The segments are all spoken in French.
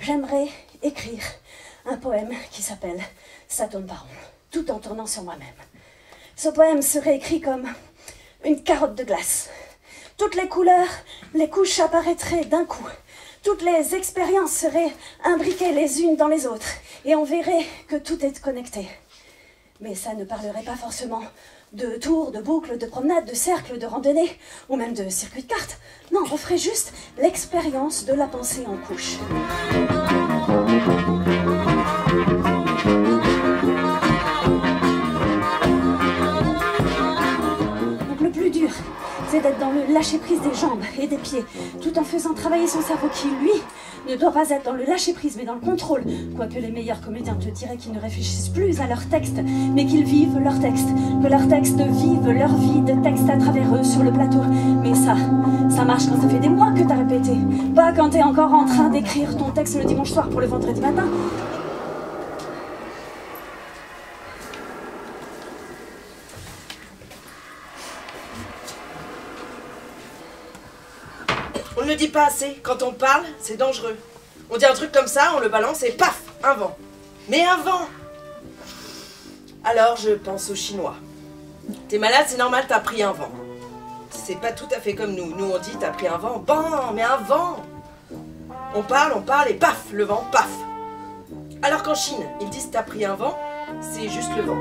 J'aimerais écrire un poème qui s'appelle « Ça tourne par rond », tout en tournant sur moi-même. Ce poème serait écrit comme une carotte de glace. Toutes les couleurs, les couches apparaîtraient d'un coup. Toutes les expériences seraient imbriquées les unes dans les autres. Et on verrait que tout est connecté. Mais ça ne parlerait pas forcément de tours, de boucles, de promenades, de cercles, de randonnées, ou même de circuits de cartes. Non, on ferait juste l'expérience de la pensée en couches. Donc le plus dur, c'est d'être dans le lâcher-prise des jambes et des pieds, tout en faisant travailler son cerveau qui, lui, ne doit pas être dans le lâcher-prise, mais dans le contrôle. Quoique les meilleurs comédiens te diraient qu'ils ne réfléchissent plus à leur texte, mais qu'ils vivent leur texte, que leurs textes vivent leur vie de texte à travers eux sur le plateau. Mais ça marche quand ça fait des mois que t'as répété, pas quand t'es encore en train d'écrire ton texte le dimanche soir pour le vendredi matin. On ne le dit pas assez, quand on parle, c'est dangereux. On dit un truc comme ça, on le balance et paf, un vent. Mais un vent! Alors je pense aux Chinois. T'es malade, c'est normal, t'as pris un vent. C'est pas tout à fait comme nous. Nous on dit t'as pris un vent, bon, mais un vent! On parle et paf, le vent, paf! Alors qu'en Chine, ils disent t'as pris un vent, c'est juste le vent.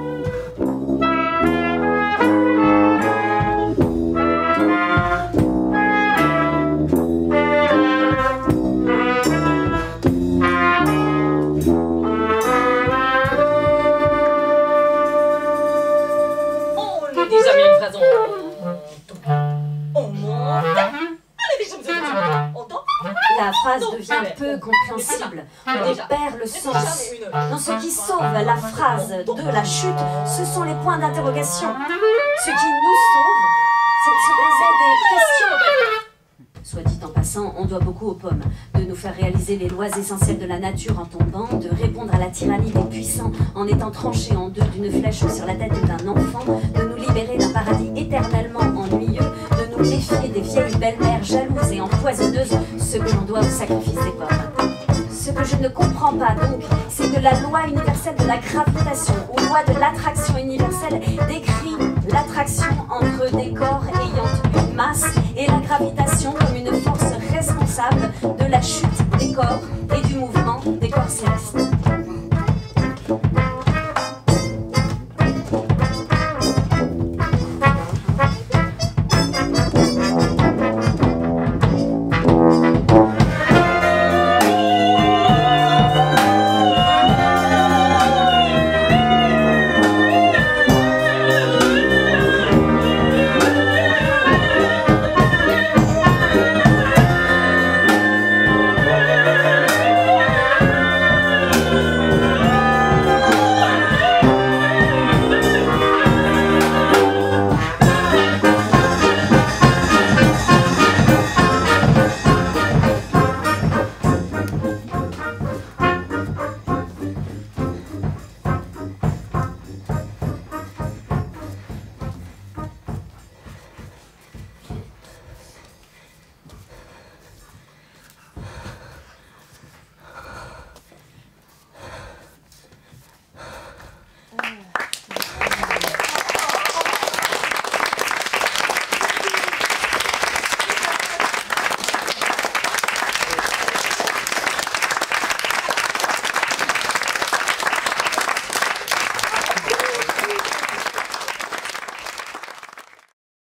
La phrase devient peu compréhensible. On perd le sens. Dans ce qui sauve la phrase de la chute, ce sont les points d'interrogation. Ce qui nous sauve, c'est de se poser des questions. Soit dit en passant, on doit beaucoup aux pommes, de nous faire réaliser les lois essentielles de la nature en tombant, de répondre à la tyrannie des puissants en étant tranchés en deux d'une flèche sur la tête d'un enfant, de nous libérer d'un paradis éternellement ennuyeux, de nous méfier des vieilles belles-mères jalouses et empoisonneuses, ce que l'on doit au sacrifice des pommes. Ce que je ne comprends pas donc, c'est que la loi universelle de la gravitation, ou loi de l'attraction universelle, décrit l'attraction entre des corps ayant une masse et la gravitation comme une force responsable de la chute des corps et du mouvement des corps célestes.